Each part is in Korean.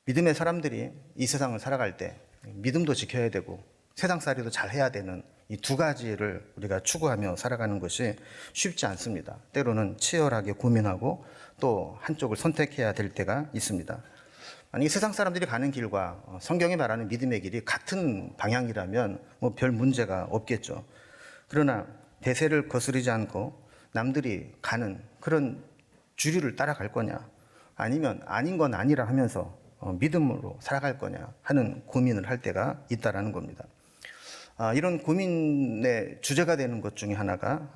믿음의 사람들이 이 세상을 살아갈 때 믿음도 지켜야 되고 세상살이도 잘 해야 되는 이 두 가지를 우리가 추구하며 살아가는 것이 쉽지 않습니다. 때로는 치열하게 고민하고 또 한쪽을 선택해야 될 때가 있습니다. 이 세상 사람들이 가는 길과 성경이 말하는 믿음의 길이 같은 방향이라면 뭐 별 문제가 없겠죠. 그러나 대세를 거스르지 않고 남들이 가는 그런 주류를 따라갈 거냐, 아니면 아닌 건 아니라 하면서 믿음으로 살아갈 거냐 하는 고민을 할 때가 있다라는 겁니다. 이런 고민의 주제가 되는 것 중에 하나가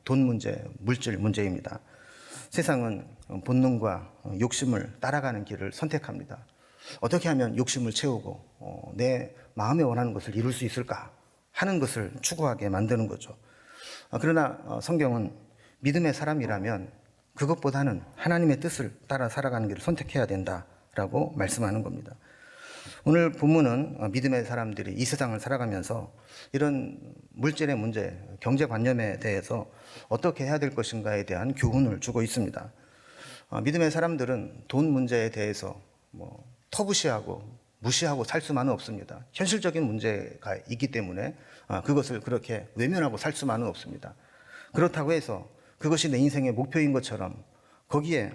돈 문제, 물질 문제입니다. 세상은 본능과 욕심을 따라가는 길을 선택합니다. 어떻게 하면 욕심을 채우고 내 마음에 원하는 것을 이룰 수 있을까 하는 것을 추구하게 만드는 거죠. 그러나 성경은 믿음의 사람이라면 그것보다는 하나님의 뜻을 따라 살아가는 길을 선택해야 된다라고 말씀하는 겁니다. 오늘 본문은 믿음의 사람들이 이 세상을 살아가면서 이런 물질의 문제, 경제관념에 대해서 어떻게 해야 될 것인가에 대한 교훈을 주고 있습니다. 믿음의 사람들은 돈 문제에 대해서 터부시하고 무시하고 살 수만은 없습니다. 현실적인 문제가 있기 때문에 그것을 그렇게 외면하고 살 수만은 없습니다. 그렇다고 해서 그것이 내 인생의 목표인 것처럼 거기에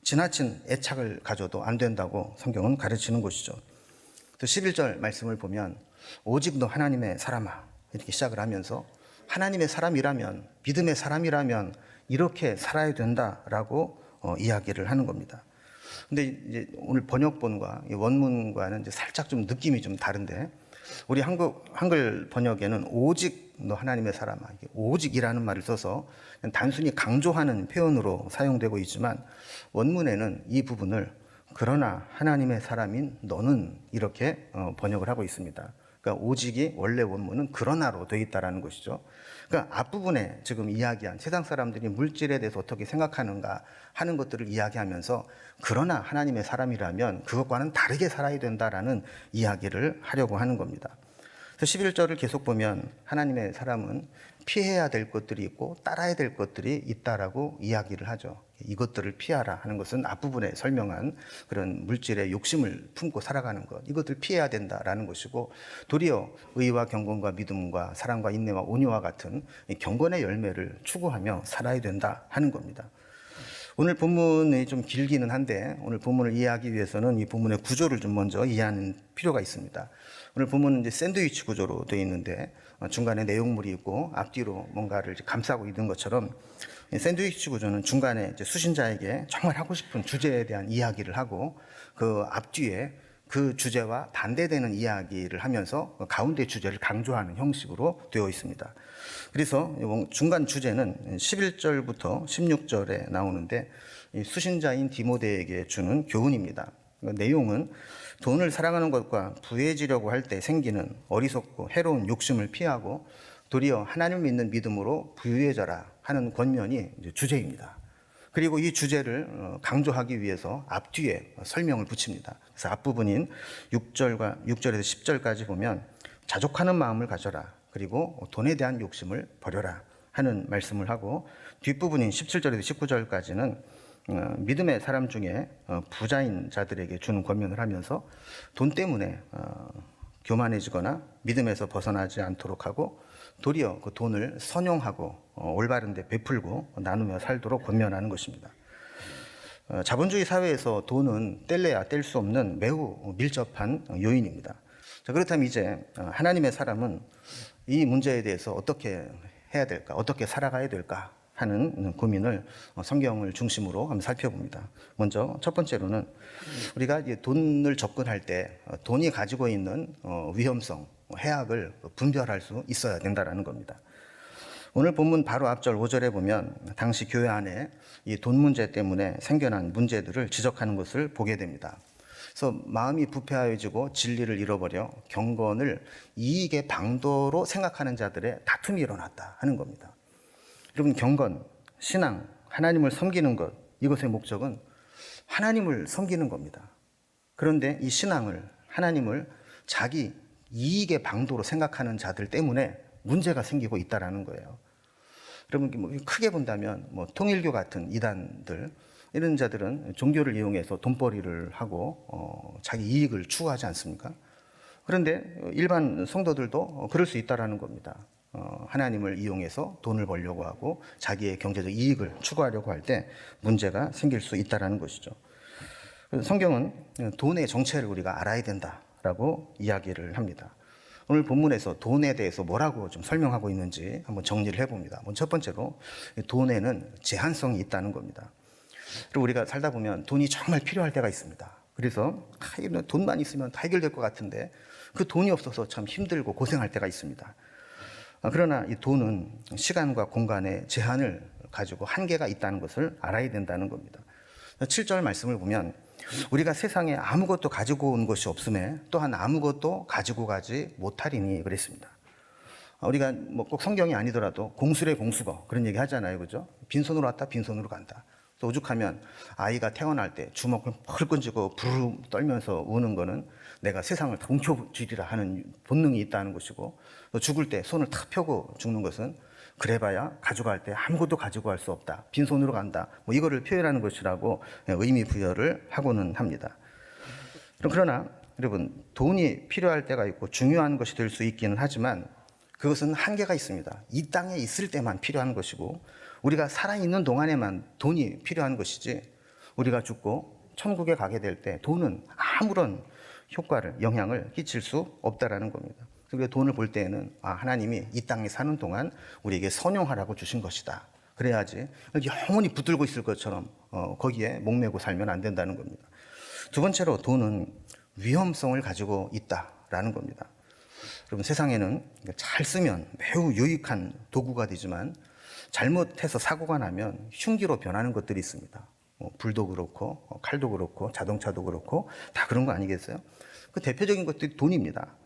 지나친 애착을 가져도 안 된다고 성경은 가르치는 것이죠. 또 11절 말씀을 보면 오직 너 하나님의 사람아 이렇게 시작을 하면서 하나님의 사람이라면, 믿음의 사람이라면 이렇게 살아야 된다라고 이야기를 하는 겁니다. 근데 이제 오늘 번역본과 원문과는 이제 살짝 좀 느낌이 좀 다른데, 우리 한글 번역에는 오직 너 하나님의 사람아, 오직이라는 말을 써서 그냥 단순히 강조하는 표현으로 사용되고 있지만, 원문에는 이 부분을 그러나 하나님의 사람인 너는 이렇게 번역을 하고 있습니다. 그러니까 오직이 원래 원문은 그러나로 되어 있다는 것이죠. 그러니까 앞부분에 지금 이야기한 세상 사람들이 물질에 대해서 어떻게 생각하는가 하는 것들을 이야기하면서 그러나 하나님의 사람이라면 그것과는 다르게 살아야 된다라는 이야기를 하려고 하는 겁니다. 그래서 11절을 계속 보면 하나님의 사람은 피해야 될 것들이 있고 따라야 될 것들이 있다라고 이야기를 하죠. 이것들을 피하라 하는 것은 앞부분에 설명한 그런 물질의 욕심을 품고 살아가는 것, 이것들 피해야 된다라는 것이고, 도리어 의와 경건과 믿음과 사랑과 인내와 온유와 같은 경건의 열매를 추구하며 살아야 된다 하는 겁니다. 오늘 본문이 좀 길기는 한데 오늘 본문을 이해하기 위해서는 이 본문의 구조를 좀 먼저 이해하는 필요가 있습니다. 오늘 본문은 이제 샌드위치 구조로 되어 있는데 중간에 내용물이 있고 앞뒤로 뭔가를 감싸고 있는 것처럼, 샌드위치 구조는 중간에 이제 수신자에게 정말 하고 싶은 주제에 대한 이야기를 하고 그 앞뒤에 그 주제와 반대되는 이야기를 하면서 가운데 주제를 강조하는 형식으로 되어 있습니다. 그래서 중간 주제는 11절부터 16절에 나오는데 수신자인 디모데에게 주는 교훈입니다. 내용은 돈을 사랑하는 것과 부해지려고 할 때 생기는 어리석고 해로운 욕심을 피하고 도리어 하나님을 믿는 믿음으로 부유해져라 하는 권면이 주제입니다. 그리고 이 주제를 강조하기 위해서 앞뒤에 설명을 붙입니다. 그래서 앞부분인 6절에서 10절까지 보면 자족하는 마음을 가져라, 그리고 돈에 대한 욕심을 버려라 하는 말씀을 하고, 뒷부분인 17절에서 19절까지는 믿음의 사람 중에 부자인 자들에게 주는 권면을 하면서 돈 때문에 교만해지거나 믿음에서 벗어나지 않도록 하고 도리어 그 돈을 선용하고 올바른 데 베풀고 나누며 살도록 권면하는 것입니다. 자본주의 사회에서 돈은 뗄래야 뗄 수 없는 매우 밀접한 요인입니다. 자, 그렇다면 이제 하나님의 사람은 이 문제에 대해서 어떻게 해야 될까, 어떻게 살아가야 될까 하는 고민을 성경을 중심으로 한번 살펴봅니다. 먼저 첫 번째로는 우리가 돈을 접근할 때 돈이 가지고 있는 위험성, 해악을 분별할 수 있어야 된다는 겁니다. 오늘 본문 바로 앞절 5절에 보면 당시 교회 안에 이 돈 문제 때문에 생겨난 문제들을 지적하는 것을 보게 됩니다. 그래서 마음이 부패하여지고 진리를 잃어버려 경건을 이익의 방도로 생각하는 자들의 다툼이 일어났다 하는 겁니다. 여러분, 경건, 신앙, 하나님을 섬기는 것, 이것의 목적은 하나님을 섬기는 겁니다. 그런데 이 신앙을, 하나님을 자기 이익의 방도로 생각하는 자들 때문에 문제가 생기고 있다는 거예요. 여러분, 크게 본다면 통일교 같은 이단들, 이런 자들은 종교를 이용해서 돈벌이를 하고 자기 이익을 추구하지 않습니까? 그런데 일반 성도들도 그럴 수 있다라는 겁니다. 하나님을 이용해서 돈을 벌려고 하고 자기의 경제적 이익을 추구하려고 할 때 문제가 생길 수 있다라는 것이죠. 성경은 돈의 정체를 우리가 알아야 된다라고 이야기를 합니다. 오늘 본문에서 돈에 대해서 뭐라고 좀 설명하고 있는지 한번 정리를 해봅니다. 첫 번째로 돈에는 제한성이 있다는 겁니다. 그리고 우리가 살다 보면 돈이 정말 필요할 때가 있습니다. 그래서 돈만 있으면 다 해결될 것 같은데 그 돈이 없어서 참 힘들고 고생할 때가 있습니다. 그러나 이 돈은 시간과 공간의 제한을 가지고 한계가 있다는 것을 알아야 된다는 겁니다. 7절 말씀을 보면 우리가 세상에 아무것도 가지고 온 것이 없음에 또한 아무것도 가지고 가지 못하리니 그랬습니다. 우리가 뭐 꼭 성경이 아니더라도 공수래 공수거 그런 얘기 하잖아요. 그죠? 빈손으로 왔다 빈손으로 간다. 또 오죽하면 아이가 태어날 때 주먹을 펄끈 쥐고 부르르 떨면서 우는 거는 내가 세상을 다 훔쳐주리라 하는 본능이 있다는 것이고, 또 죽을 때 손을 탁 펴고 죽는 것은 그래봐야 가져갈 때 아무것도 가지고 갈 수 없다, 빈손으로 간다, 뭐 이거를 표현하는 것이라고 의미 부여를 하고는 합니다. 그러나 여러분, 돈이 필요할 때가 있고 중요한 것이 될 수 있기는 하지만 그것은 한계가 있습니다. 이 땅에 있을 때만 필요한 것이고 우리가 살아있는 동안에만 돈이 필요한 것이지, 우리가 죽고 천국에 가게 될 때 돈은 아무런 효과를, 영향을 끼칠 수 없다라는 겁니다. 그래서 돈을 볼 때에는 하나님이 이 땅에 사는 동안 우리에게 선용하라고 주신 것이다. 그래야지 영원히 붙들고 있을 것처럼 거기에 목매고 살면 안 된다는 겁니다. 두 번째로 돈은 위험성을 가지고 있다라는 겁니다. 여러분, 세상에는 잘 쓰면 매우 유익한 도구가 되지만 잘못해서 사고가 나면 흉기로 변하는 것들이 있습니다. 불도 그렇고 칼도 그렇고 자동차도 그렇고 다 그런 거 아니겠어요? 그 대표적인 것들이 돈입니다.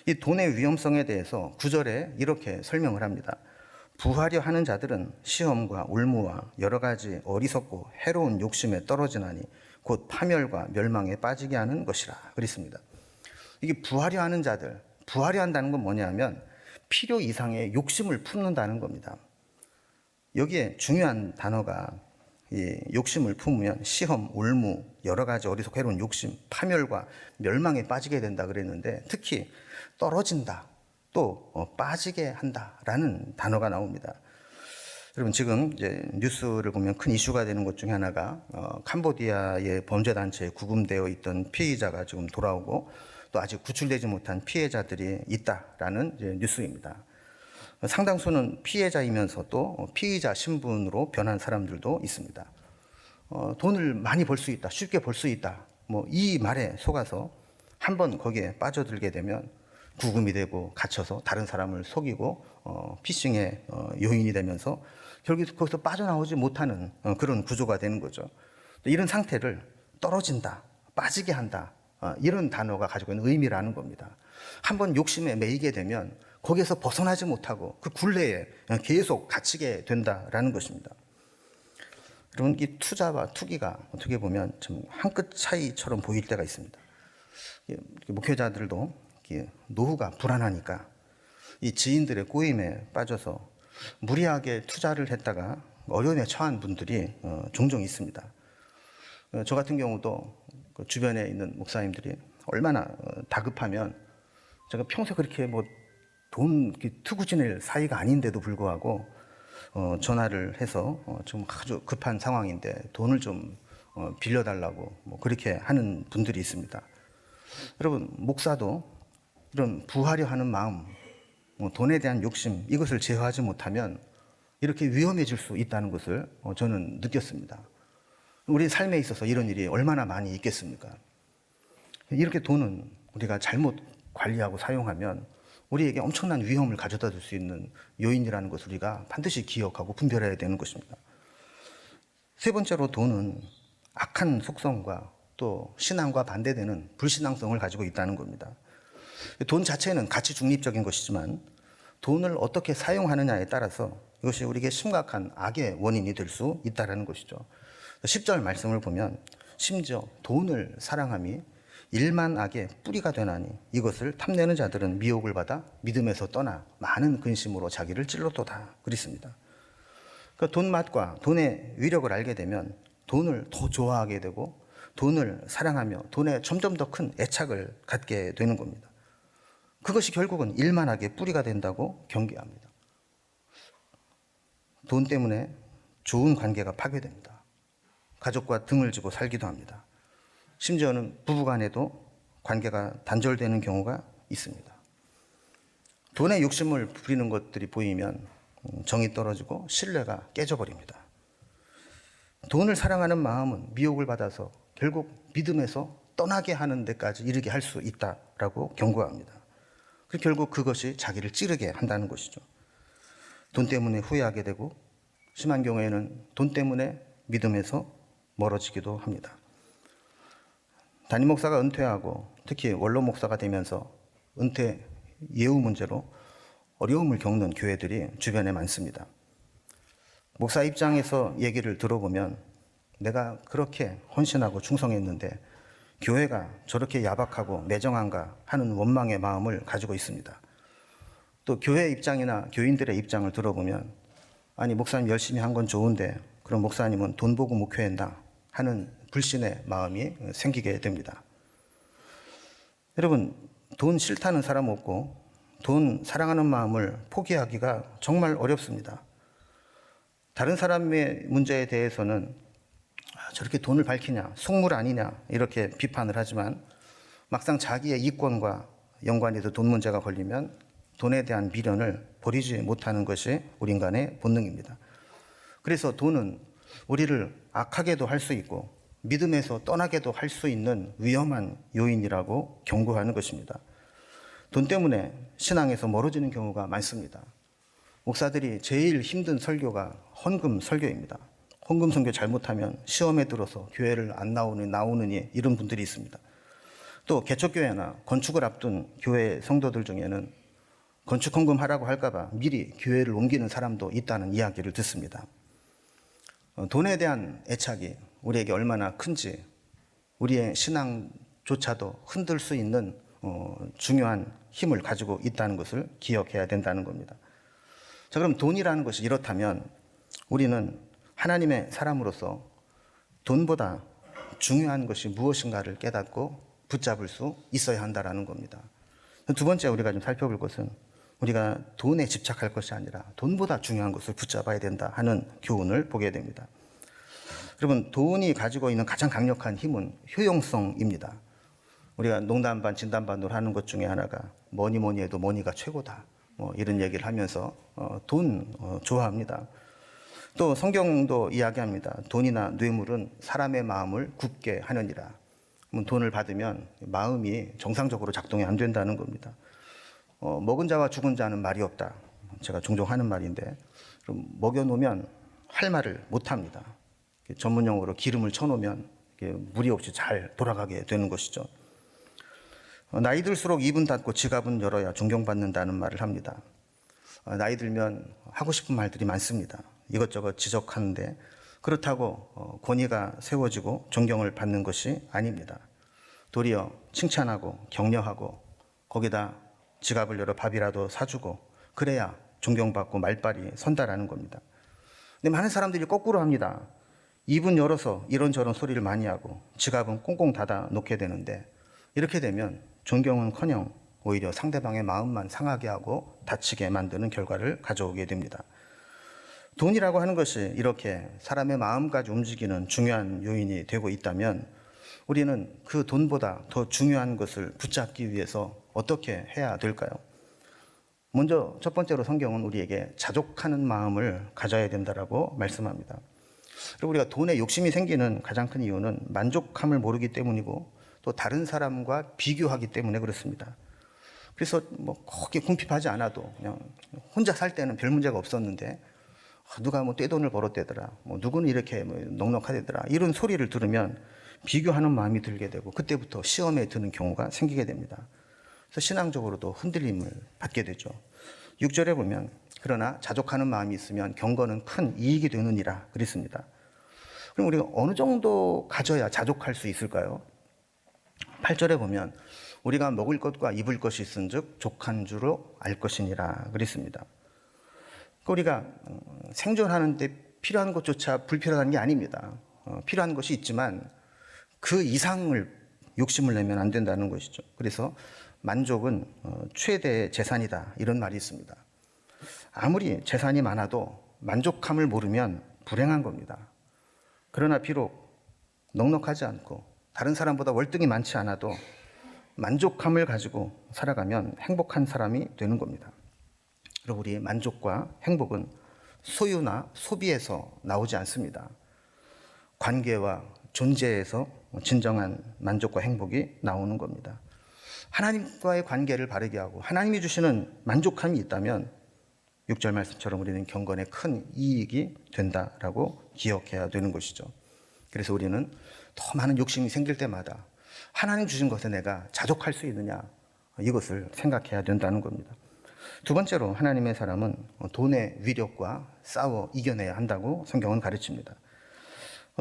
이 돈의 위험성에 대해서 9절에 이렇게 설명을 합니다. 부하려 하는 자들은 시험과 올무와 여러 가지 어리석고 해로운 욕심에 떨어지나니 곧 파멸과 멸망에 빠지게 하는 것이라 그랬습니다. 이게 부하려 하는 자들, 부하려 한다는 건 뭐냐면 필요 이상의 욕심을 품는다는 겁니다. 여기에 중요한 단어가 이 욕심을 품으면 시험, 올무, 여러 가지 어리석고 해로운 욕심, 파멸과 멸망에 빠지게 된다 그랬는데, 특히 떨어진다, 또 빠지게 한다라는 단어가 나옵니다. 여러분, 지금 이제 뉴스를 보면 큰 이슈가 되는 것 중에 하나가 캄보디아의 범죄 단체에 구금되어 있던 피의자가 지금 돌아오고 또 아직 구출되지 못한 피해자들이 있다라는 이제 뉴스입니다. 상당수는 피해자이면서도 피의자 신분으로 변한 사람들도 있습니다. 돈을 많이 벌 수 있다, 쉽게 벌 수 있다, 뭐 이 말에 속아서 한번 거기에 빠져들게 되면 구금이 되고 갇혀서 다른 사람을 속이고 피싱의 요인이 되면서 결국 거기서 빠져나오지 못하는 그런 구조가 되는 거죠. 이런 상태를 떨어진다, 빠지게 한다, 이런 단어가 가지고 있는 의미라는 겁니다. 한번 욕심에 매이게 되면 거기에서 벗어나지 못하고 그 굴레에 계속 갇히게 된다라는 것입니다. 여러분, 이 투자와 투기가 어떻게 보면 좀 한 끗 차이처럼 보일 때가 있습니다. 목회자들도 노후가 불안하니까 이 지인들의 꼬임에 빠져서 무리하게 투자를 했다가 어려움에 처한 분들이 종종 있습니다. 저 같은 경우도 그 주변에 있는 목사님들이 얼마나 다급하면, 제가 평소에 그렇게 뭐 돈 투구 지낼 사이가 아닌데도 불구하고 전화를 해서 좀 아주 급한 상황인데 돈을 좀 빌려달라고 뭐 그렇게 하는 분들이 있습니다. 여러분, 목사도 이런 부하려 하는 마음, 돈에 대한 욕심, 이것을 제어하지 못하면 이렇게 위험해질 수 있다는 것을 저는 느꼈습니다. 우리 삶에 있어서 이런 일이 얼마나 많이 있겠습니까? 이렇게 돈은 우리가 잘못 관리하고 사용하면 우리에게 엄청난 위험을 가져다 줄 수 있는 요인이라는 것을 우리가 반드시 기억하고 분별해야 되는 것입니다. 세 번째로, 돈은 악한 속성과 또 신앙과 반대되는 불신앙성을 가지고 있다는 겁니다. 돈 자체는 가치 중립적인 것이지만 돈을 어떻게 사용하느냐에 따라서 이것이 우리에게 심각한 악의 원인이 될 수 있다는 것이죠. 10절 말씀을 보면 심지어 돈을 사랑함이 일만 악의 뿌리가 되나니 이것을 탐내는 자들은 미혹을 받아 믿음에서 떠나 많은 근심으로 자기를 찔렀도다 그랬습니다. 그 돈 맛과 돈의 위력을 알게 되면 돈을 더 좋아하게 되고 돈을 사랑하며 돈에 점점 더 큰 애착을 갖게 되는 겁니다. 그것이 결국은 일만하게 뿌리가 된다고 경계합니다. 돈 때문에 좋은 관계가 파괴됩니다. 가족과 등을 지고 살기도 합니다. 심지어는 부부간에도 관계가 단절되는 경우가 있습니다. 돈에 욕심을 부리는 것들이 보이면 정이 떨어지고 신뢰가 깨져버립니다. 돈을 사랑하는 마음은 미혹을 받아서 결국 믿음에서 떠나게 하는 데까지 이르게 할 수 있다라고 경고합니다. 결국 그것이 자기를 찌르게 한다는 것이죠. 돈 때문에 후회하게 되고 심한 경우에는 돈 때문에 믿음에서 멀어지기도 합니다. 담임 목사가 은퇴하고 특히 원로 목사가 되면서 은퇴 예우 문제로 어려움을 겪는 교회들이 주변에 많습니다. 목사 입장에서 얘기를 들어보면 내가 그렇게 헌신하고 충성했는데 교회가 저렇게 야박하고 매정한가 하는 원망의 마음을 가지고 있습니다. 또 교회 입장이나 교인들의 입장을 들어보면 아니 목사님 열심히 한 건 좋은데 그럼 목사님은 돈 보고 목회했나 하는 불신의 마음이 생기게 됩니다. 여러분, 돈 싫다는 사람 없고 돈 사랑하는 마음을 포기하기가 정말 어렵습니다. 다른 사람의 문제에 대해서는 저렇게 돈을 밝히냐, 속물 아니냐 이렇게 비판을 하지만 막상 자기의 이권과 연관이 돈 문제가 걸리면 돈에 대한 미련을 버리지 못하는 것이 우리 인간의 본능입니다. 그래서 돈은 우리를 악하게도 할 수 있고 믿음에서 떠나게도 할 수 있는 위험한 요인이라고 경고하는 것입니다. 돈 때문에 신앙에서 멀어지는 경우가 많습니다. 목사들이 제일 힘든 설교가 헌금 설교입니다. 헌금 선교 잘못하면 시험에 들어서 교회를 안 나오느니 이런 분들이 있습니다. 또 개척교회나 건축을 앞둔 교회 성도들 중에는 건축 헌금 하라고 할까봐 미리 교회를 옮기는 사람도 있다는 이야기를 듣습니다. 돈에 대한 애착이 우리에게 얼마나 큰지 우리의 신앙조차도 흔들 수 있는 중요한 힘을 가지고 있다는 것을 기억해야 된다는 겁니다. 자, 그럼 돈이라는 것이 이렇다면 우리는 하나님의 사람으로서 돈보다 중요한 것이 무엇인가를 깨닫고 붙잡을 수 있어야 한다는 겁니다. 두 번째 우리가 좀 살펴볼 것은 우리가 돈에 집착할 것이 아니라 돈보다 중요한 것을 붙잡아야 된다 하는 교훈을 보게 됩니다. 여러분, 돈이 가지고 있는 가장 강력한 힘은 효용성입니다. 우리가 농담 반 진담 반으로 하는 것 중에 하나가 뭐니 해도 머니가 최고다 이런 얘기를 하면서 돈 좋아합니다. 또 성경도 이야기합니다. 돈이나 뇌물은 사람의 마음을 굽게 하느니라. 돈을 받으면 마음이 정상적으로 작동이 안 된다는 겁니다. 먹은 자와 죽은 자는 말이 없다. 제가 종종 하는 말인데 먹여놓으면 할 말을 못합니다. 전문용어로 기름을 쳐놓으면 무리 없이 잘 돌아가게 되는 것이죠. 나이 들수록 입은 닫고 지갑은 열어야 존경받는다는 말을 합니다. 나이 들면 하고 싶은 말들이 많습니다. 이것저것 지적하는데 그렇다고 권위가 세워지고 존경을 받는 것이 아닙니다. 도리어 칭찬하고 격려하고 거기다 지갑을 열어 밥이라도 사주고 그래야 존경받고 말빨이 선다라는 겁니다. 근데 많은 사람들이 거꾸로 합니다. 입은 열어서 이런저런 소리를 많이 하고 지갑은 꽁꽁 닫아 놓게 되는데 이렇게 되면 존경은커녕 오히려 상대방의 마음만 상하게 하고 다치게 만드는 결과를 가져오게 됩니다. 돈이라고 하는 것이 이렇게 사람의 마음까지 움직이는 중요한 요인이 되고 있다면 우리는 그 돈보다 더 중요한 것을 붙잡기 위해서 어떻게 해야 될까요? 먼저 첫 번째로 성경은 우리에게 자족하는 마음을 가져야 된다라고 말씀합니다. 그리고 우리가 돈에 욕심이 생기는 가장 큰 이유는 만족함을 모르기 때문이고 또 다른 사람과 비교하기 때문에 그렇습니다. 그래서 그렇게 궁핍하지 않아도 그냥 혼자 살 때는 별 문제가 없었는데 누가 떼돈을 벌었대더라, 누구는 이렇게 넉넉하대더라 이런 소리를 들으면 비교하는 마음이 들게 되고 그때부터 시험에 드는 경우가 생기게 됩니다. 그래서 신앙적으로도 흔들림을 받게 되죠. 6절에 보면 그러나 자족하는 마음이 있으면 경건은 큰 이익이 되느니라 그랬습니다. 그럼 우리가 어느 정도 가져야 자족할 수 있을까요? 8절에 보면 우리가 먹을 것과 입을 것이 있은즉 족한 줄로 알 것이니라 그랬습니다. 우리가 생존하는 데 필요한 것조차 불필요한 게 아닙니다. 필요한 것이 있지만 그 이상을 욕심을 내면 안 된다는 것이죠. 그래서 만족은 최대의 재산이다, 이런 말이 있습니다. 아무리 재산이 많아도 만족함을 모르면 불행한 겁니다. 그러나 비록 넉넉하지 않고 다른 사람보다 월등히 많지 않아도 만족함을 가지고 살아가면 행복한 사람이 되는 겁니다. 그리고 우리의 만족과 행복은 소유나 소비에서 나오지 않습니다. 관계와 존재에서 진정한 만족과 행복이 나오는 겁니다. 하나님과의 관계를 바르게 하고 하나님이 주시는 만족함이 있다면 6절 말씀처럼 우리는 경건에 큰 이익이 된다라고 기억해야 되는 것이죠. 그래서 우리는 더 많은 욕심이 생길 때마다 하나님 주신 것에 내가 자족할 수 있느냐, 이것을 생각해야 된다는 겁니다. 두 번째로 하나님의 사람은 돈의 위력과 싸워 이겨내야 한다고 성경은 가르칩니다.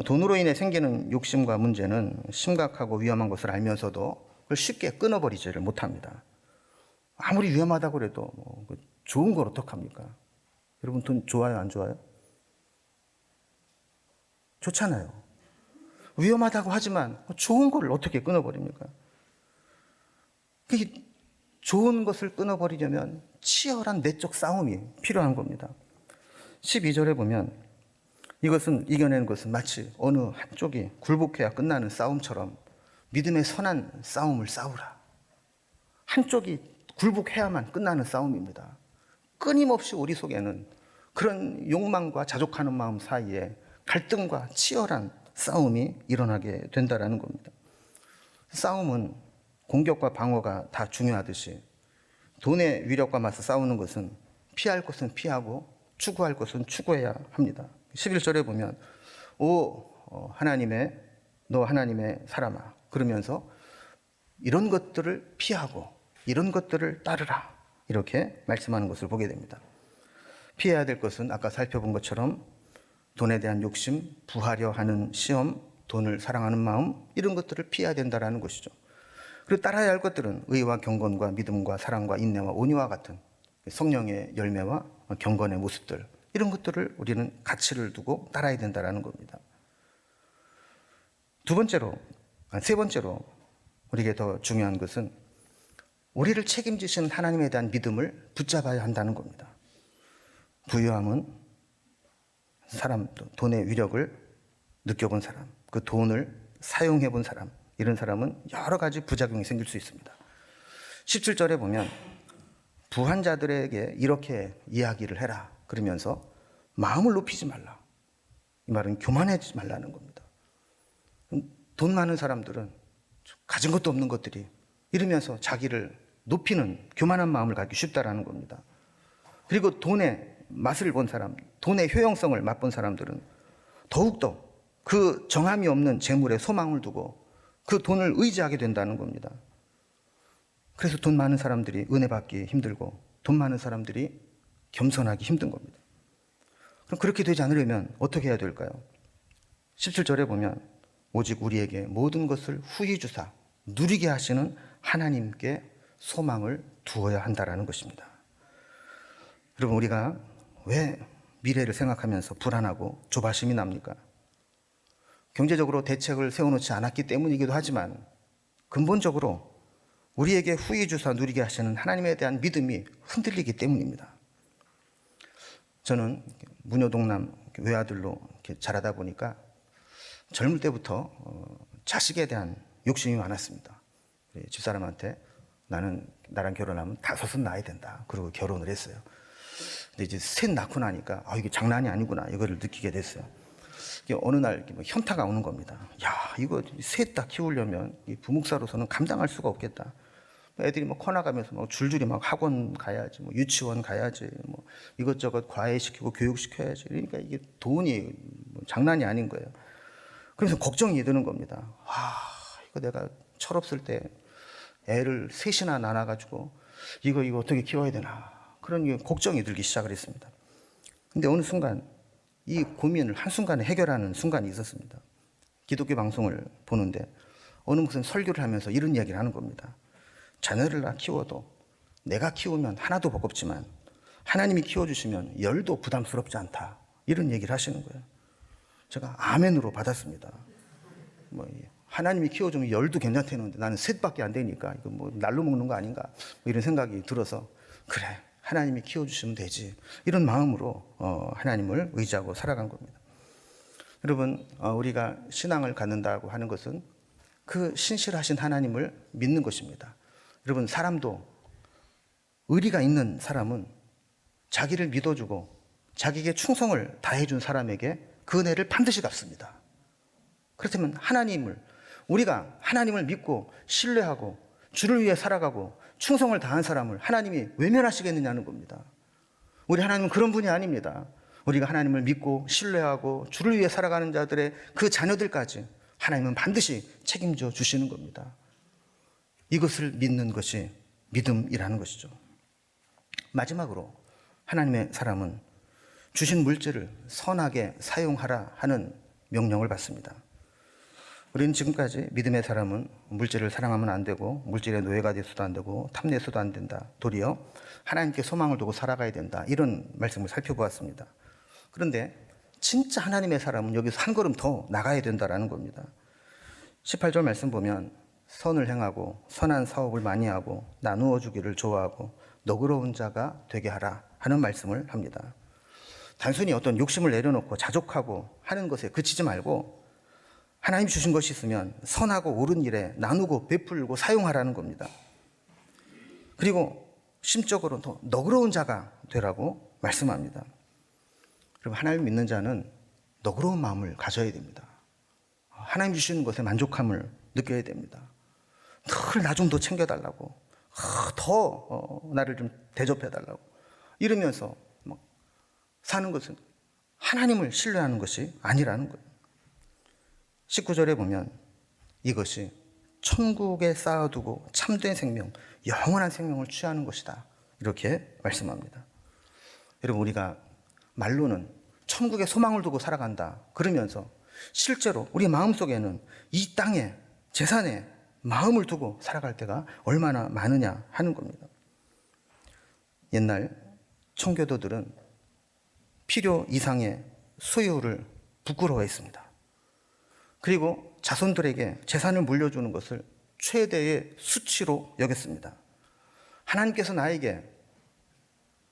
돈으로 인해 생기는 욕심과 문제는 심각하고 위험한 것을 알면서도 그걸 쉽게 끊어버리지를 못합니다. 아무리 위험하다고 해도 좋은 걸 어떡합니까? 여러분, 돈 좋아요, 안 좋아요? 좋잖아요. 위험하다고 하지만 좋은 걸 어떻게 끊어버립니까? 좋은 것을 끊어버리려면 치열한 내적 싸움이 필요한 겁니다. 12절에 보면 이것은 이겨내는 것은 마치 어느 한쪽이 굴복해야 끝나는 싸움처럼 믿음의 선한 싸움을 싸우라. 한쪽이 굴복해야만 끝나는 싸움입니다. 끊임없이 우리 속에는 그런 욕망과 자족하는 마음 사이에 갈등과 치열한 싸움이 일어나게 된다는 겁니다. 싸움은 공격과 방어가 다 중요하듯이 돈의 위력과 맞서 싸우는 것은 피할 것은 피하고 추구할 것은 추구해야 합니다. 11절에 보면 너 하나님의 사람아, 그러면서 이런 것들을 피하고 이런 것들을 따르라, 이렇게 말씀하는 것을 보게 됩니다. 피해야 될 것은 아까 살펴본 것처럼 돈에 대한 욕심, 부하려 하는 시험, 돈을 사랑하는 마음, 이런 것들을 피해야 된다는 것이죠. 그리고 따라야 할 것들은 의와 경건과 믿음과 사랑과 인내와 온유와 같은 성령의 열매와 경건의 모습들, 이런 것들을 우리는 가치를 두고 따라야 된다는 겁니다. 세 번째로 우리에게 더 중요한 것은 우리를 책임지신 하나님에 대한 믿음을 붙잡아야 한다는 겁니다. 부유함은 돈의 위력을 느껴본 사람, 그 돈을 사용해 본 사람, 이런 사람은 여러 가지 부작용이 생길 수 있습니다. 17절에 보면 부한 자들에게 이렇게 이야기를 해라, 그러면서 마음을 높이지 말라. 이 말은 교만하지 말라는 겁니다. 돈 많은 사람들은 가진 것도 없는 것들이 이러면서 자기를 높이는 교만한 마음을 갖기 쉽다라는 겁니다. 그리고 돈의 맛을 본 사람, 돈의 효용성을 맛본 사람들은 더욱더 그 정함이 없는 재물에 소망을 두고 그 돈을 의지하게 된다는 겁니다. 그래서 돈 많은 사람들이 은혜 받기 힘들고 돈 많은 사람들이 겸손하기 힘든 겁니다. 그럼 그렇게 되지 않으려면 어떻게 해야 될까요? 17절에 보면 오직 우리에게 모든 것을 후히 주사 누리게 하시는 하나님께 소망을 두어야 한다는 것입니다. 여러분, 우리가 왜 미래를 생각하면서 불안하고 조바심이 납니까? 경제적으로 대책을 세워놓지 않았기 때문이기도 하지만 근본적으로 우리에게 후히 주사 누리게 하시는 하나님에 대한 믿음이 흔들리기 때문입니다. 저는 무녀동남 외아들로 자라다 보니까 젊을 때부터 자식에 대한 욕심이 많았습니다. 집사람한테 나랑 결혼하면 5은 낳아야 된다, 그리고 결혼을 했어요. 근데 이제 셋 낳고 나니까 이게 장난이 아니구나, 이거를 느끼게 됐어요. 어느 날 현타가 오는 겁니다. 야, 이거 셋 다 키우려면 부목사로서는 감당할 수가 없겠다. 애들이 커나가면서 줄줄이 학원 가야지, 유치원 가야지, 이것저것 과외시키고 교육시켜야지. 그러니까 이게 돈이 장난이 아닌 거예요. 그래서 걱정이 드는 겁니다. 이거 내가 철없을 때 애를 셋이나 낳아가지고 이거 어떻게 키워야 되나, 그런 걱정이 들기 시작을 했습니다. 근데 어느 순간 이 고민을 한순간에 해결하는 순간이 있었습니다. 기독교 방송을 보는데 어느 무슨 설교를 하면서 이런 이야기를 하는 겁니다. 자녀를 키워도 내가 키우면 하나도 버겁지만 하나님이 키워주시면 열도 부담스럽지 않다, 이런 얘기를 하시는 거예요. 제가 아멘으로 받았습니다. 뭐 하나님이 키워주면 10도 괜찮다는데 나는 셋밖에 안 되니까 이거 뭐 날로 먹는 거 아닌가 뭐 이런 생각이 들어서 그래 하나님이 키워주시면 되지 이런 마음으로 하나님을 의지하고 살아간 겁니다. 여러분 우리가 신앙을 갖는다고 하는 것은 그 신실하신 하나님을 믿는 것입니다. 여러분 사람도 의리가 있는 사람은 자기를 믿어주고 자기에게 충성을 다해준 사람에게 그 은혜를 반드시 갚습니다. 그렇다면 우리가 하나님을 믿고 신뢰하고 주를 위해 살아가고 충성을 다한 사람을 하나님이 외면하시겠느냐는 겁니다. 우리 하나님은 그런 분이 아닙니다. 우리가 하나님을 믿고 신뢰하고 주를 위해 살아가는 자들의 그 자녀들까지 하나님은 반드시 책임져 주시는 겁니다. 이것을 믿는 것이 믿음이라는 것이죠. 마지막으로 하나님의 사람은 주신 물질을 선하게 사용하라 하는 명령을 받습니다. 우리는 지금까지 믿음의 사람은 물질을 사랑하면 안 되고 물질의 노예가 돼서도 안 되고 탐내서도 안 된다. 도리어 하나님께 소망을 두고 살아가야 된다. 이런 말씀을 살펴보았습니다. 그런데 진짜 하나님의 사람은 여기서 한 걸음 더 나가야 된다라는 겁니다. 18절 말씀 보면 선을 행하고 선한 사업을 많이 하고 나누어 주기를 좋아하고 너그러운 자가 되게 하라 하는 말씀을 합니다. 단순히 어떤 욕심을 내려놓고 자족하고 하는 것에 그치지 말고 하나님 주신 것이 있으면 선하고 옳은 일에 나누고 베풀고 사용하라는 겁니다. 그리고 심적으로 더 너그러운 자가 되라고 말씀합니다. 그럼 하나님 믿는 자는 너그러운 마음을 가져야 됩니다. 하나님 주시는 것에 만족함을 느껴야 됩니다. 늘 나 좀 더 챙겨달라고 더 나를 좀 대접해달라고 이러면서 사는 것은 하나님을 신뢰하는 것이 아니라는 거예요. 19절에 보면 이것이 천국에 쌓아두고 참된 생명, 영원한 생명을 취하는 것이다. 이렇게 말씀합니다. 여러분 우리가 말로는 천국에 소망을 두고 살아간다. 그러면서 실제로 우리 마음속에는 이 땅에 재산에 마음을 두고 살아갈 때가 얼마나 많으냐 하는 겁니다. 옛날 청교도들은 필요 이상의 소유를 부끄러워했습니다. 그리고 자손들에게 재산을 물려주는 것을 최대의 수치로 여겼습니다. 하나님께서 나에게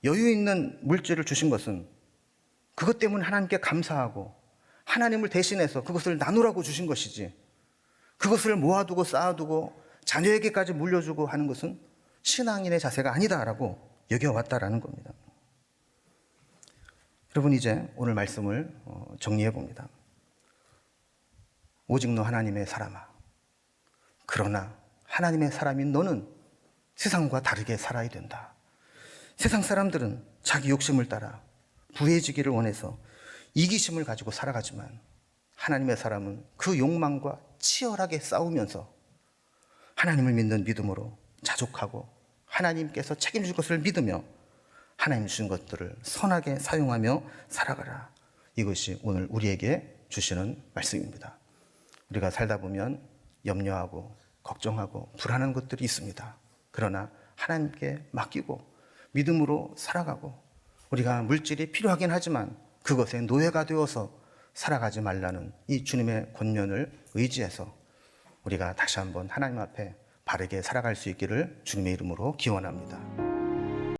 여유 있는 물질을 주신 것은 그것 때문에 하나님께 감사하고 하나님을 대신해서 그것을 나누라고 주신 것이지 그것을 모아두고 쌓아두고 자녀에게까지 물려주고 하는 것은 신앙인의 자세가 아니다라고 여겨왔다라는 겁니다. 여러분 이제 오늘 말씀을 정리해 봅니다. 오직 너 하나님의 사람아. 그러나 하나님의 사람인 너는 세상과 다르게 살아야 된다. 세상 사람들은 자기 욕심을 따라 부해지기를 원해서 이기심을 가지고 살아가지만 하나님의 사람은 그 욕망과 치열하게 싸우면서 하나님을 믿는 믿음으로 자족하고 하나님께서 책임질 것을 믿으며 하나님 주신 것들을 선하게 사용하며 살아가라. 이것이 오늘 우리에게 주시는 말씀입니다. 우리가 살다 보면 염려하고 걱정하고 불안한 것들이 있습니다. 그러나 하나님께 맡기고 믿음으로 살아가고 우리가 물질이 필요하긴 하지만 그것에 노예가 되어서 살아가지 말라는 이 주님의 권면을 의지해서 우리가 다시 한번 하나님 앞에 바르게 살아갈 수 있기를 주님의 이름으로 기원합니다.